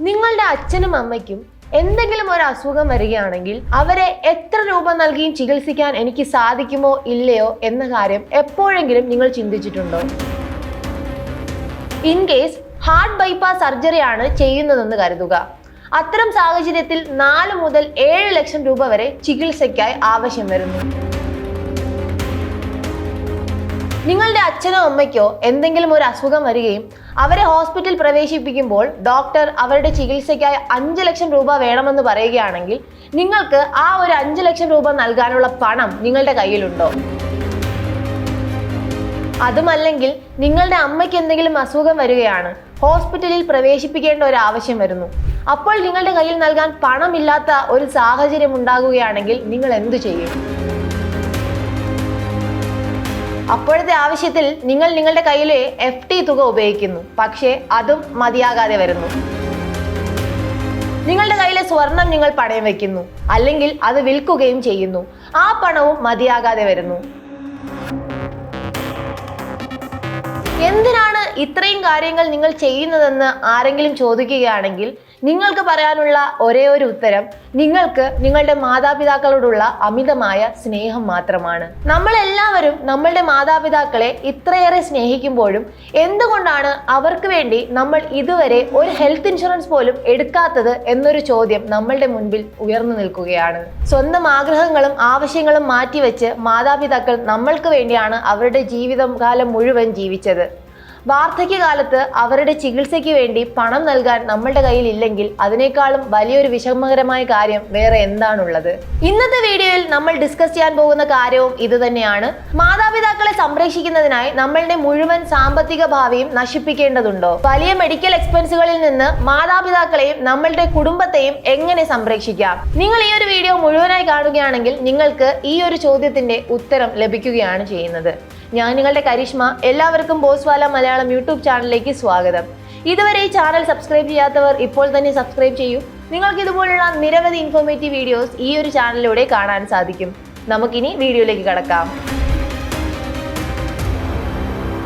നിങ്ങളുടെ അച്ഛനും അമ്മയ്ക്കും എന്തെങ്കിലും ഒരു അസുഖം വരികയാണെങ്കിൽ അവരെ എത്ര രൂപ നൽകിയും ചികിത്സിക്കാൻ എനിക്ക് സാധിക്കുമോ ഇല്ലയോ എന്ന കാര്യം എപ്പോഴെങ്കിലും നിങ്ങൾ ചിന്തിച്ചിട്ടുണ്ടോ? In case heart bypass surgery ആണ് ചെയ്യുന്നതെന്ന് കരുതുക. അത്തരം സാഹചര്യത്തിൽ 4 മുതൽ 7 ലക്ഷം രൂപ വരെ ചികിത്സയ്ക്കായി ആവശ്യം വരുന്നു. നിങ്ങളുടെ അച്ഛനോ അമ്മയ്ക്കോ എന്തെങ്കിലും ഒരു അസുഖം വരികയും അവരെ ഹോസ്പിറ്റലിൽ പ്രവേശിപ്പിക്കുമ്പോൾ ഡോക്ടർ അവരുടെ ചികിത്സയ്ക്കായി 5 ലക്ഷം രൂപ വേണമെന്ന് പറയുകയാണെങ്കിൽ നിങ്ങൾക്ക് ആ ഒരു 5 ലക്ഷം രൂപ നൽകാനുള്ള പണം നിങ്ങളുടെ കയ്യിലുണ്ടോ? അതുമല്ലെങ്കിൽ നിങ്ങളുടെ അമ്മയ്ക്ക് എന്തെങ്കിലും അസുഖം വരികയാണ്, ഹോസ്പിറ്റലിൽ പ്രവേശിപ്പിക്കേണ്ട ഒരു ആവശ്യം വരുന്നു, അപ്പോൾ നിങ്ങളുടെ കയ്യിൽ നൽകാൻ പണമില്ലാത്ത ഒരു സാഹചര്യം ഉണ്ടാകുകയാണെങ്കിൽ നിങ്ങൾ എന്തു ചെയ്യും? അപ്പോഴത്തെ ആവശ്യത്തിൽ നിങ്ങൾ നിങ്ങളുടെ കയ്യിലെ FT തുക ഉപയോഗിക്കുന്നു, പക്ഷേ അതും മതിയാകാതെ വരുന്നു. നിങ്ങളുടെ കയ്യിലെ സ്വർണം നിങ്ങൾ പണയം വെക്കുന്നു, അല്ലെങ്കിൽ അത് വിൽക്കുകയും ചെയ്യുന്നു, ആ പണവും മതിയാകാതെ വരുന്നു. എന്തിനാണ് ഇത്രയും കാര്യങ്ങൾ നിങ്ങൾ ചെയ്യുന്നതെന്ന് ആരെങ്കിലും ചോദിക്കുകയാണെങ്കിൽ നിങ്ങൾക്ക് പറയാനുള്ള ഒരേ ഒരു ഉത്തരം നിങ്ങൾക്ക് നിങ്ങളുടെ മാതാപിതാക്കളോടുള്ള അമിതമായ സ്നേഹം മാത്രമാണ്. നമ്മളെല്ലാവരും നമ്മളുടെ മാതാപിതാക്കളെ ഇത്രയേറെ സ്നേഹിക്കുമ്പോഴും എന്തുകൊണ്ടാണ് അവർക്ക് വേണ്ടി നമ്മൾ ഇതുവരെ ഒരു ഹെൽത്ത് ഇൻഷുറൻസ് പോലും എടുക്കാത്തത് എന്നൊരു ചോദ്യം നമ്മളുടെ മുൻപിൽ ഉയർന്നു നിൽക്കുകയാണ്. സ്വന്തം ആഗ്രഹങ്ങളും ആവശ്യങ്ങളും മാറ്റിവെച്ച് മാതാപിതാക്കൾ നമ്മൾക്ക് വേണ്ടിയാണ് അവരുടെ ജീവിതകാലം മുഴുവൻ ജീവിച്ചത്. വാർദ്ധക്യകാലത്ത് അവരുടെ ചികിത്സയ്ക്ക് വേണ്ടി പണം നൽകാൻ നമ്മളുടെ കയ്യിൽ ഇല്ലെങ്കിൽ അതിനേക്കാളും വലിയൊരു വിഷമകരമായ കാര്യം വേറെ എന്താണുള്ളത്? ഇന്നത്തെ വീഡിയോയിൽ നമ്മൾ ഡിസ്കസ് ചെയ്യാൻ പോകുന്ന കാര്യവും ഇത് തന്നെയാണ്. മാതാപിതാക്കളെ സംരക്ഷിക്കുന്നതിനായി നമ്മളുടെ മുഴുവൻ സാമ്പത്തിക ഭാവിയും നശിപ്പിക്കേണ്ടതുണ്ടോ? വലിയ മെഡിക്കൽ എക്സ്പെൻസുകളിൽ നിന്ന് മാതാപിതാക്കളെയും നമ്മളുടെ കുടുംബത്തെയും എങ്ങനെ സംരക്ഷിക്കാം? നിങ്ങൾ ഈ ഒരു വീഡിയോ മുഴുവനായി കാണുകയാണെങ്കിൽ നിങ്ങൾക്ക് ഈ ഒരു ചോദ്യത്തിന്റെ ഉത്തരം ലഭിക്കുകയാണ് ചെയ്യുന്നത്. ഞാൻ നിങ്ങളുടെ കരിഷ്മ. എല്ലാവർക്കും ബോസ്വാല മലയാളം യൂട്യൂബ് ചാനലിലേക്ക് സ്വാഗതം. ഇതുവരെ ഈ ചാനൽ സബ്സ്ക്രൈബ് ചെയ്യാത്തവർ ഇപ്പോൾ തന്നെ സബ്സ്ക്രൈബ് ചെയ്യൂ. നിങ്ങൾക്ക് ഇതുപോലുള്ള നിരവധി ഇൻഫോർമേറ്റീവ് വീഡിയോസ് ഈ ഒരു ചാനലിലൂടെ കാണാൻ സാധിക്കും. നമുക്കിനി വീഡിയോയിലേക്ക് കടക്കാം.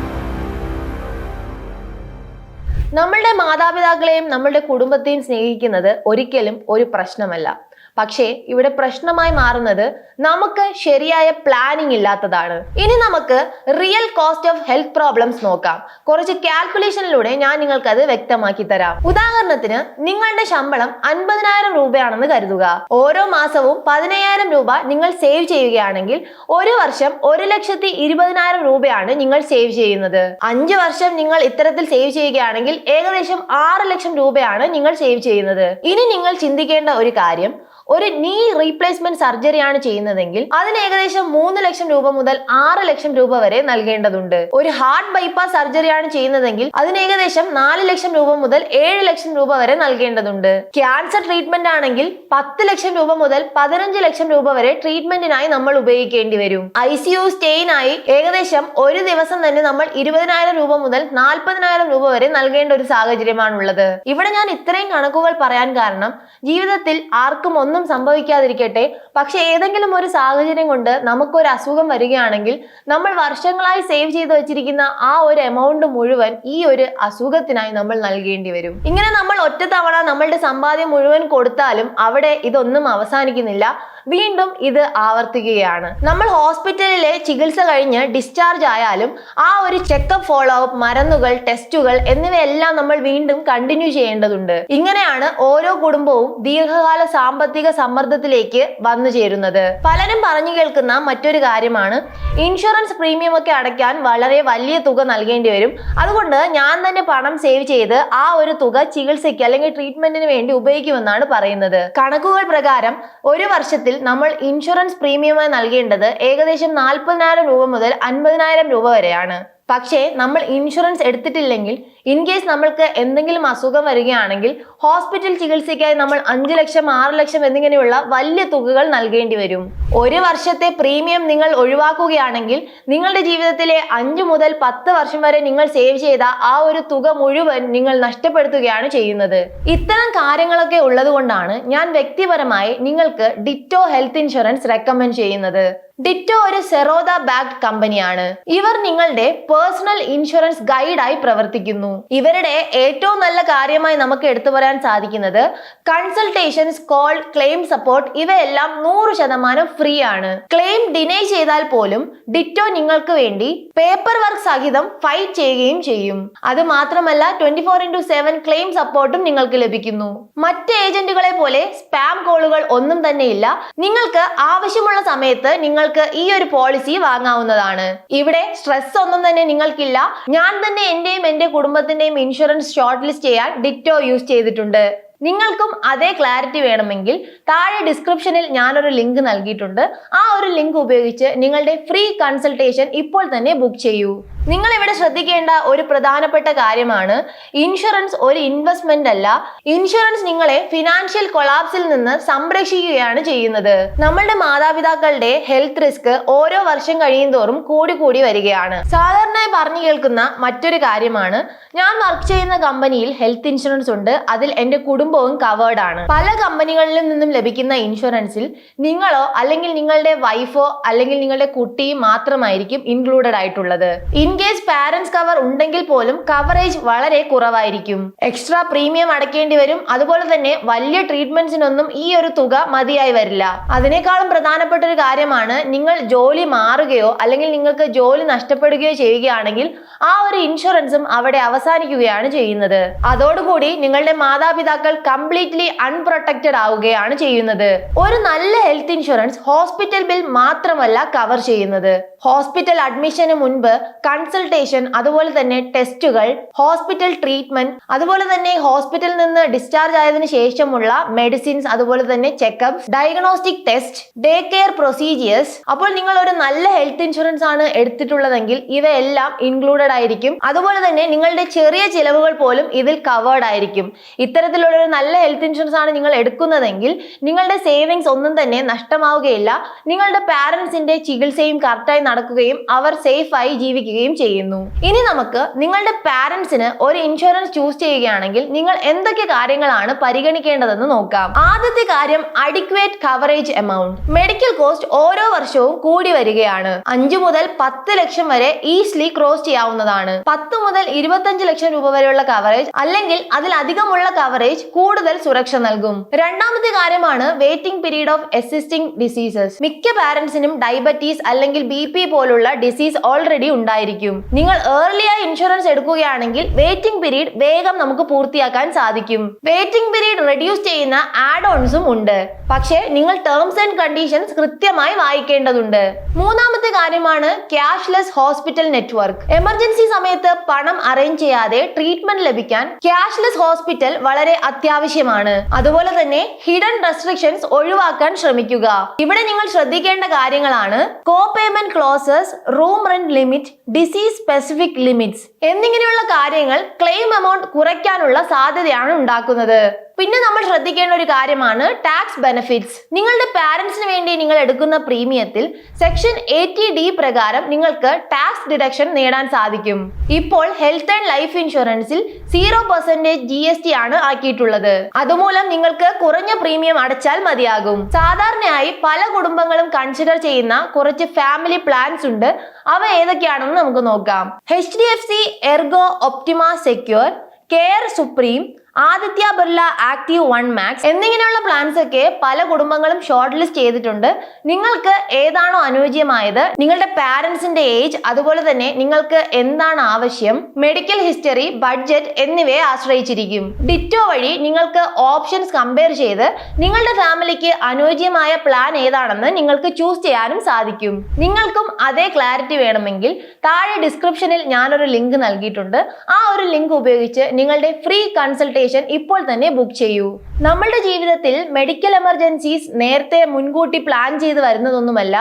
നമ്മളുടെ മാതാപിതാക്കളെയും നമ്മളുടെ കുടുംബത്തെയും സ്നേഹിക്കുന്നത് ഒരിക്കലും ഒരു പ്രശ്നമല്ല. പക്ഷേ ഇവിടെ പ്രശ്നമായി മാറുന്നത് നമുക്ക് ശരിയായ പ്ലാനിങ് ഇല്ലാത്തതാണ്. ഇനി നമുക്ക് real cost of health problems നോക്കാം. കുറച്ച് കാൽക്കുലേഷനിലൂടെ ഞാൻ നിങ്ങൾക്കത് വ്യക്തമാക്കി തരാം. ഉദാഹരണത്തിന് നിങ്ങളുടെ ശമ്പളം 50,000 രൂപയാണെന്ന് കരുതുക. ഓരോ മാസവും 15,000 രൂപ നിങ്ങൾ സേവ് ചെയ്യുകയാണെങ്കിൽ ഒരു വർഷം 1,20,000 രൂപയാണ് നിങ്ങൾ സേവ് ചെയ്യുന്നത്. 5 വർഷം നിങ്ങൾ ഇത്തരത്തിൽ സേവ് ചെയ്യുകയാണെങ്കിൽ ഏകദേശം 6 ലക്ഷം രൂപയാണ് നിങ്ങൾ സേവ് ചെയ്യുന്നത്. ഇനി നിങ്ങൾ ചിന്തിക്കേണ്ട ഒരു കാര്യം, ഒരു നീ റീപ്ലേസ്മെന്റ് സർജറിയാണ് ചെയ്യുന്നതെങ്കിൽ അതിന് ഏകദേശം 3 ലക്ഷം രൂപ മുതൽ 6 ലക്ഷം രൂപ വരെ നൽകേണ്ടതുണ്ട്. ഒരു ഹാർട്ട് ബൈപ്പാസ് സർജറിയാണ് ചെയ്യുന്നതെങ്കിൽ അതിന് ഏകദേശം 4 ലക്ഷം രൂപ മുതൽ 7 ലക്ഷം രൂപ വരെ നൽകേണ്ടതുണ്ട്. ക്യാൻസർ ട്രീറ്റ്മെന്റ് ആണെങ്കിൽ 10 ലക്ഷം രൂപ മുതൽ 15 ലക്ഷം രൂപ വരെ ട്രീറ്റ്മെന്റിനായി നമ്മൾ ഉപയോഗിക്കേണ്ടി വരും. ICU സ്റ്റേയിനായി ഏകദേശം ഒരു ദിവസം തന്നെ നമ്മൾ 20,000 രൂപ മുതൽ 40,000 രൂപ വരെ നൽകേണ്ട ഒരു സാഹചര്യമാണുള്ളത്. ഇവിടെ ഞാൻ ഇത്രയും കണക്കുകൾ പറയാൻ കാരണം ജീവിതത്തിൽ ആർക്കും ഒന്നും സംഭവിക്കാതിരിക്കട്ടെ, പക്ഷെ ഏതെങ്കിലും ഒരു സാഹചര്യം കൊണ്ട് നമുക്കൊരു അസുഖം വരികയാണെങ്കിൽ നമ്മൾ വർഷങ്ങളായി സേവ് ചെയ്ത് വെച്ചിരിക്കുന്ന ആ ഒരു എമൗണ്ട് മുഴുവൻ ഈ ഒരു അസുഖത്തിനായി നമ്മൾ നൽകേണ്ടി വരും. ഇങ്ങനെ നമ്മൾ ഒറ്റത്തവണ നമ്മളുടെ സമ്പാദ്യം മുഴുവൻ കൊടുത്താലും അവിടെ ഇതൊന്നും അവസാനിക്കുന്നില്ല. വീണ്ടും ഇത് ആവർത്തിക്കുകയാണ്. നമ്മൾ ഹോസ്പിറ്റലിലെ ചികിത്സ കഴിഞ്ഞ് ഡിസ്ചാർജ് ആയാലും ആ ഒരു ചെക്കപ്പ്, ഫോളോ അപ്പ്, മരുന്നുകൾ, ടെസ്റ്റുകൾ എന്നിവയെല്ലാം നമ്മൾ വീണ്ടും കണ്ടിന്യൂ ചെയ്യേണ്ടതുണ്ട്. ഇങ്ങനെയാണ് ഓരോ കുടുംബവും ദീർഘകാല സാമ്പത്തിക സമ്മർദ്ദത്തിലേക്ക് വന്നു ചേരുന്നത്. പലരും പറഞ്ഞു കേൾക്കുന്ന മറ്റൊരു കാര്യമാണ് ഇൻഷുറൻസ് പ്രീമിയം ഒക്കെ അടയ്ക്കാൻ വളരെ വലിയ തുക നൽകേണ്ടി വരും, അതുകൊണ്ട് ഞാൻ തന്നെ പണം സേവ് ചെയ്ത് ആ ഒരു തുക ചികിത്സയ്ക്ക് അല്ലെങ്കിൽ ട്രീറ്റ്മെന്റിന് വേണ്ടി ഉപയോഗിക്കുമെന്നാണ് പറയുന്നത്. കണക്കുകൾ പ്രകാരം ഒരു വർഷത്തിൽ നമ്മൾ ഇൻഷുറൻസ് പ്രീമിയമായി നൽകേണ്ടത് ഏകദേശം 40,000 രൂപ മുതൽ 50,000 രൂപ വരെയാണ്. പക്ഷേ നമ്മൾ ഇൻഷുറൻസ് എടുത്തിട്ടില്ലെങ്കിൽ ഇൻ കേസ് നമ്മൾക്ക് എന്തെങ്കിലും അസുഖം വരികയാണെങ്കിൽ ഹോസ്പിറ്റൽ ചികിത്സയ്ക്കായി നമ്മൾ 5 ലക്ഷം 6 ലക്ഷം എന്നിങ്ങനെയുള്ള വലിയ തുകകൾ നൽകേണ്ടി വരും. ഒരു വർഷത്തെ പ്രീമിയം നിങ്ങൾ ഒഴിവാക്കുകയാണെങ്കിൽ നിങ്ങളുടെ ജീവിതത്തിലെ 5 മുതൽ 10 വർഷം വരെ നിങ്ങൾ സേവ് ചെയ്ത ആ ഒരു തുക മുഴുവൻ നിങ്ങൾ നഷ്ടപ്പെടുത്തുകയാണ് ചെയ്യുന്നത്. ഇത്തരം കാര്യങ്ങളൊക്കെ ഉള്ളത് കൊണ്ടാണ് ഞാൻ വ്യക്തിപരമായി നിങ്ങൾക്ക് ഡിറ്റോ ഹെൽത്ത് ഇൻഷുറൻസ് റെക്കമെൻഡ് ചെയ്യുന്നത്. ഡിറ്റോ ഒരു സെറോദ ബാക്ഡ് കമ്പനിയാണ്. ഇവർ നിങ്ങളുടെ പേഴ്സണൽ ഇൻഷുറൻസ് ഗൈഡായി പ്രവർത്തിക്കുന്നു. ഇവരുടെ ഏറ്റവും നല്ല കാര്യമായി നമുക്ക് എടുത്തു പറയാൻ സാധിക്കുന്നത് കൺസൾട്ടേഷൻസ്, കോൾ, ക്ലെയിം സപ്പോർട്ട് ഇവയെല്ലാം 100% ഫ്രീ ആണ്. ക്ലെയിം ഡിനൈ ചെയ്താൽ പോലും ഡിറ്റോ നിങ്ങൾക്ക് വേണ്ടി പേപ്പർ വർക്ക് സഹിതം ഫൈറ്റ് ചെയ്യുകയും ചെയ്യും. അത് മാത്രമല്ല 24/7 ക്ലെയിം സപ്പോർട്ടും നിങ്ങൾക്ക് ലഭിക്കുന്നു. മറ്റ് ഏജന്റുകളെ പോലെ സ്പാം കോളുകൾ ഒന്നും തന്നെയില്ല. നിങ്ങൾക്ക് ആവശ്യമുള്ള സമയത്ത് നിങ്ങൾക്ക് ഈ ഒരു പോളിസി വാങ്ങാവുന്നതാണ്. ഇവിടെ സ്ട്രെസ് ഒന്നും തന്നെ നിങ്ങൾക്കില്ല. ഞാൻ തന്നെ എന്റെയും എന്റെ കുടുംബത്തിന്റെയും ഇൻഷുറൻസ് ഷോർട്ട് ലിസ്റ്റ് ചെയ്യാൻ ഡിറ്റോ യൂസ് ചെയ്തിട്ടുണ്ട്. നിങ്ങൾക്കും അതേ ക്ലാരിറ്റി വേണമെങ്കിൽ താഴെ ഡിസ്ക്രിപ്ഷനിൽ ഞാനൊരു ലിങ്ക് നൽകിയിട്ടുണ്ട്. ആ ഒരു ലിങ്ക് ഉപയോഗിച്ച് നിങ്ങളുടെ ഫ്രീ കൺസൾട്ടേഷൻ ഇപ്പോൾ തന്നെ ബുക്ക് ചെയ്യൂ. നിങ്ങൾ ഇവിടെ ശ്രദ്ധിക്കേണ്ട ഒരു പ്രധാനപ്പെട്ട കാര്യമാണ്, ഇൻഷുറൻസ് ഒരു ഇൻവെസ്റ്റ്മെന്റ് അല്ല. ഇൻഷുറൻസ് നിങ്ങളെ ഫിനാൻഷ്യൽ കൊളാപ്സിൽ നിന്ന് സംരക്ഷിക്കുകയാണ് ചെയ്യുന്നത്. നമ്മളുടെ മാതാപിതാക്കളുടെ ഹെൽത്ത് റിസ്ക് ഓരോ വർഷം കഴിയുന്തോറും കൂടി വരികയാണ്. സാധാരണയായി പറഞ്ഞു കേൾക്കുന്ന മറ്റൊരു കാര്യമാണ്, ഞാൻ വർക്ക് ചെയ്യുന്ന കമ്പനിയിൽ ഹെൽത്ത് ഇൻഷുറൻസ് ഉണ്ട്, അതിൽ എന്റെ കുടുംബവും കവേർഡ് ആണ്. പല കമ്പനികളിൽ നിന്നും ലഭിക്കുന്ന ഇൻഷുറൻസിൽ നിങ്ങളോ അല്ലെങ്കിൽ നിങ്ങളുടെ വൈഫോ അല്ലെങ്കിൽ നിങ്ങളുടെ കുട്ടിയും മാത്രമായിരിക്കും ഇൻക്ലൂഡഡ് ആയിട്ടുള്ളത്. ഇൻ കേസ് പാരന്റ്സ് കവർ ഉണ്ടെങ്കിൽ പോലും കവറേജ് വളരെ കുറവായിരിക്കും. എക്സ്ട്രാ പ്രീമിയം അടയ്ക്കേണ്ടി വരും. അതുപോലെ തന്നെ വലിയ ട്രീറ്റ്മെന്റ്സിനൊന്നും ഈ ഒരു തുക മതിയായി വരില്ല. അതിനേക്കാളും പ്രധാനപ്പെട്ട ഒരു കാര്യമാണ്, നിങ്ങൾ ജോലി മാറുകയോ അല്ലെങ്കിൽ നിങ്ങൾക്ക് ജോലി നഷ്ടപ്പെടുകയോ ചെയ്യുകയാണെങ്കിൽ ആ ഒരു ഇൻഷുറൻസും അവിടെ അവസാനിക്കുകയാണ് ചെയ്യുന്നത്. അതോടുകൂടി നിങ്ങളുടെ മാതാപിതാക്കൾ കംപ്ലീറ്റ്ലി അൺപ്രൊട്ടക്റ്റഡ് ആവുകയാണ് ചെയ്യുന്നത്. ഒരു നല്ല ഹെൽത്ത് ഇൻഷുറൻസ് ഹോസ്പിറ്റൽ ബിൽ മാത്രമല്ല കവർ ചെയ്യുന്നത്. ഹോസ്പിറ്റൽ അഡ്മിഷന് മുൻപ് കൺസൾട്ടേഷൻ, അതുപോലെ തന്നെ ടെസ്റ്റുകൾ, ഹോസ്പിറ്റൽ ട്രീറ്റ്മെന്റ്, അതുപോലെ തന്നെ ഹോസ്പിറ്റലിൽ നിന്ന് ഡിസ്ചാർജ് ആയതിനു ശേഷമുള്ള മെഡിസിൻസ്, അതുപോലെ തന്നെ checkup, diagnostic test, day care procedures. അപ്പോൾ നിങ്ങൾ ഒരു നല്ല ഹെൽത്ത് ഇൻഷുറൻസ് ആണ് എടുത്തിട്ടുള്ളതെങ്കിൽ ഇവയെല്ലാം ഇൻക്ലൂഡഡ് ആയിരിക്കും. അതുപോലെ തന്നെ നിങ്ങളുടെ ചെറിയ ചിലവുകൾ പോലും ഇതിൽ കവേർഡ് ആയിരിക്കും. ഇത്തരത്തിലുള്ള ഒരു നല്ല ഹെൽത്ത് ഇൻഷുറൻസ് ആണ് നിങ്ങൾ എടുക്കുന്നതെങ്കിൽ നിങ്ങളുടെ സേവിങ്സ് ഒന്നും തന്നെ നഷ്ടമാവുകയില്ല. നിങ്ങളുടെ പാരന്റ്സിന്റെ ചികിത്സയും കറക്റ്റായി നടക്കുകയും അവർ സേഫ് ആയി ജീവിക്കുകയും ചെയ്യുന്നു. ഇനി നമുക്ക് നിങ്ങളുടെ പാരന്റ്സിന് ഒരു ഇൻഷുറൻസ് ചൂസ് ചെയ്യുകയാണെങ്കിൽ നിങ്ങൾ എന്തൊക്കെ കാര്യങ്ങളാണ് പരിഗണിക്കേണ്ടതെന്ന് നോക്കാം. ആദ്യത്തെ കാര്യം adequate coverage amount. Medical cost ഓരോ വർഷവും കൂടി വരികയാണ്. 5 മുതൽ 10 ലക്ഷം വരെ ഈസിലി ക്രോസ് ചെയ്യാവുന്നതാണ്. 10 മുതൽ 25 ലക്ഷം രൂപ വരെയുള്ള കവറേജ് അല്ലെങ്കിൽ അതിലധികമുള്ള കവറേജ് കൂടുതൽ സുരക്ഷ നൽകും. രണ്ടാമത്തെ കാര്യമാണ് waiting period of existing diseases. മിക്ക പാരന്റ്സിനും ഡയബറ്റീസ് അല്ലെങ്കിൽ BP പോലുള്ള ഡിസീസ് ഓൾറെഡി ഉണ്ടായിരിക്കും. നിങ്ങൾ ഏർലിയായി ഇൻഷുറൻസ് എടുക്കുകയാണെങ്കിൽ വെയിറ്റിംഗ് പീരീഡ് വേഗം നമുക്ക് പൂർത്തിയാക്കാൻ സാധിക്കും. വെയിറ്റിംഗ് പീരീഡ് റെഡ്യൂസ് ചെയ്യുന്ന ആഡ് ഓൺസും ഉണ്ട്. പക്ഷേ നിങ്ങൾ ടേംസ് ആൻഡ് കണ്ടീഷൻസ് കൃത്യമായി വായിക്കേണ്ടതുണ്ട്. മൂന്നാമത്തെ കാര്യമാണ് ക്യാഷ്ലെസ് ഹോസ്പിറ്റൽ നെറ്റ്വർക്ക്. എമർജൻസി സമയത്ത് പണം അറേഞ്ച് ചെയ്യാതെ ട്രീറ്റ്മെന്റ് ലഭിക്കാൻ ക്യാഷ്ലെസ് ഹോസ്പിറ്റൽ വളരെ അത്യാവശ്യമാണ്. അതുപോലെ തന്നെ ഹിഡൻ റെസ്ട്രിക്ഷൻസ് ഒഴിവാക്കാൻ ശ്രമിക്കുക. ഇവിടെ നിങ്ങൾ ശ്രദ്ധിക്കേണ്ട കാര്യങ്ങളാണ് co payment clauses, room rent limit, disease specific limits എന്നിങ്ങനെയുള്ള കാര്യങ്ങൾ ക്ലെയിം എമൗണ്ട് കുറയ്ക്കാനുള്ള സാധ്യതയാണ് ഉണ്ടാക്കുന്നത്. പിന്നെ നമ്മൾ ശ്രദ്ധിക്കേണ്ട ഒരു കാര്യമാണ് ടാക്സ് ബെനിഫിറ്റ്സ്. നിങ്ങളുടെ പാരന്റ്സിന് വേണ്ടി നിങ്ങൾ എടുക്കുന്ന പ്രീമിയത്തിൽ സെക്ഷൻ 80D പ്രകാരം നിങ്ങൾക്ക് ടാക്സ് ഡിഡക്ഷൻ നേടാൻ സാധിക്കും. ഇപ്പോൾ ഹെൽത്ത് ആൻഡ് ലൈഫ് ഇൻഷുറൻസിൽ 0% GST ആണ് ആക്കിയിട്ടുള്ളത്. അതുമൂലം നിങ്ങൾക്ക് കുറഞ്ഞ പ്രീമിയം അടച്ചാൽ മതിയാകും. സാധാരണയായി പല കുടുംബങ്ങളും കൺസിഡർ ചെയ്യുന്ന കുറച്ച് ഫാമിലി പ്ലാൻസ് ഉണ്ട്. അവ ഏതൊക്കെയാണെന്ന് നമുക്ക് നോക്കാം. HDFC Ergo Optima Secure, Care Supreme, Aditya Birla Activ 1 Max എന്നിങ്ങനെയുള്ള പ്ലാൻസ് ഒക്കെ പല കുടുംബങ്ങളും ഷോർട്ട് ലിസ്റ്റ് ചെയ്തിട്ടുണ്ട്. നിങ്ങൾക്ക് ഏതാണോ അനുയോജ്യമായത്, നിങ്ങളുടെ പാരന്റ്സിന്റെ ഏജ്, അതുപോലെ തന്നെ നിങ്ങൾക്ക് എന്താണ് ആവശ്യം, മെഡിക്കൽ ഹിസ്റ്ററി, ബഡ്ജറ്റ് എന്നിവയെ ആശ്രയിച്ചിരിക്കും. ഡിറ്റോ വഴി നിങ്ങൾക്ക് ഓപ്ഷൻസ് കമ്പയർ ചെയ്ത് നിങ്ങളുടെ ഫാമിലിക്ക് അനുയോജ്യമായ പ്ലാൻ ഏതാണെന്ന് നിങ്ങൾക്ക് ചൂസ് ചെയ്യാനും സാധിക്കും. നിങ്ങൾക്കും അതേ ക്ലാരിറ്റി വേണമെങ്കിൽ താഴെ ഡിസ്ക്രിപ്ഷനിൽ ഞാനൊരു ലിങ്ക് നൽകിയിട്ടുണ്ട്. ആ ഒരു ലിങ്ക് ഉപയോഗിച്ച് നിങ്ങളുടെ ഫ്രീ കൺസൾട്ടേഷൻ ഇപ്പോൾ തന്നെ ബുക്ക് ചെയ്യൂ. നമ്മളുടെ ജീവിതത്തിൽ മെഡിക്കൽ എമർജൻസീസ് നേരത്തെ മുൻകൂട്ടി പ്ലാൻ ചെയ്ത് വരുന്നതൊന്നുമല്ല.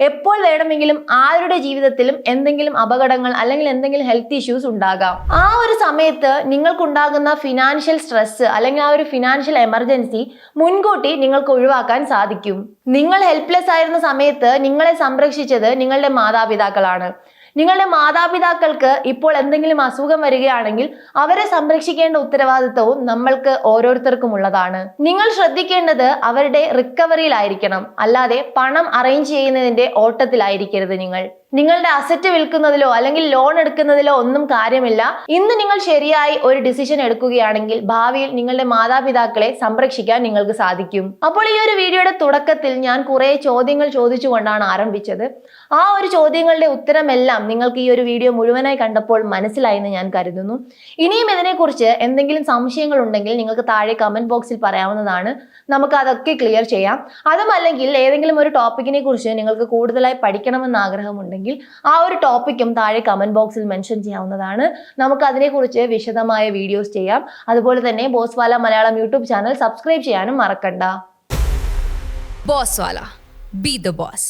എപ്പോൾ വേണമെങ്കിലും ആരുടെ ജീവിതത്തിലും എന്തെങ്കിലും അപകടങ്ങൾ അല്ലെങ്കിൽ എന്തെങ്കിലും ഹെൽത്ത് ഇഷ്യൂസ് ഉണ്ടാകാം. ആ ഒരു സമയത്ത് നിങ്ങൾക്കുണ്ടാകുന്ന ഫിനാൻഷ്യൽ സ്ട്രെസ് അല്ലെങ്കിൽ ആ ഒരു ഫിനാൻഷ്യൽ എമർജൻസി മുൻകൂട്ടി നിങ്ങൾക്ക് ഒഴിവാക്കാൻ സാധിക്കും. നിങ്ങൾ ഹെൽപ്ലെസ് ആയിരുന്ന സമയത്ത് നിങ്ങളെ സംരക്ഷിച്ചത് നിങ്ങളുടെ മാതാപിതാക്കളാണ്. നിങ്ങളുടെ മാതാപിതാക്കൾക്ക് ഇപ്പോൾ എന്തെങ്കിലും അസുഖം വരികയാണെങ്കിൽ അവരെ സംരക്ഷിക്കേണ്ട ഉത്തരവാദിത്വവും നമ്മൾക്ക് ഓരോരുത്തർക്കും ഉള്ളതാണ്. നിങ്ങൾ ശ്രദ്ധിക്കേണ്ടത് അവരുടെ റിക്കവറിയിലായിരിക്കണം, അല്ലാതെ പണം അറേഞ്ച് ചെയ്യുന്നതിന്റെ ഓട്ടത്തിലായിരിക്കരുത് നിങ്ങൾ. നിങ്ങളുടെ അസറ്റ് വിൽക്കുന്നതിലോ അല്ലെങ്കിൽ ലോൺ എടുക്കുന്നതിലോ ഒന്നും കാര്യമില്ല. ഇന്ന് നിങ്ങൾ ശരിയായി ഒരു ഡിസിഷൻ എടുക്കുകയാണെങ്കിൽ ഭാവിയിൽ നിങ്ങളുടെ മാതാപിതാക്കളെ സംരക്ഷിക്കാൻ നിങ്ങൾക്ക് സാധിക്കും. അപ്പോൾ ഈ ഒരു വീഡിയോയുടെ തുടക്കത്തിൽ ഞാൻ കുറെ ചോദ്യങ്ങൾ ചോദിച്ചുകൊണ്ടാണ് ആരംഭിച്ചത്. ആ ഒരു ചോദ്യങ്ങളുടെ ഉത്തരമെല്ലാം നിങ്ങൾക്ക് ഈ ഒരു വീഡിയോ മുഴുവനായി കണ്ടപ്പോൾ മനസ്സിലായി എന്ന് ഞാൻ കരുതുന്നു. ഇനിയും ഇതിനെക്കുറിച്ച് എന്തെങ്കിലും സംശയങ്ങൾ ഉണ്ടെങ്കിൽ നിങ്ങൾക്ക് താഴെ കമന്റ് ബോക്സിൽ പറയാവുന്നതാണ്. നമുക്ക് അതൊക്കെ ക്ലിയർ ചെയ്യാം. അതുമല്ലെങ്കിൽ ഏതെങ്കിലും ഒരു ടോപ്പിക്കിനെ കുറിച്ച് നിങ്ങൾക്ക് കൂടുതലായി പഠിക്കണമെന്ന് ആഗ്രഹമുണ്ടെങ്കിൽ ആ ഒരു ടോപ്പിക്കും താഴെ കമന്റ് ബോക്സിൽ മെൻഷൻ ചെയ്യാവുന്നതാണ്. നമുക്ക് അതിനെക്കുറിച്ച് വിശദമായ വീഡിയോസ് ചെയ്യാം. അതുപോലെ തന്നെ ബോസ്വാല മലയാളം യൂട്യൂബ് ചാനൽ സബ്സ്ക്രൈബ് ചെയ്യാനും മറക്കണ്ട. Bosswala. Be the boss.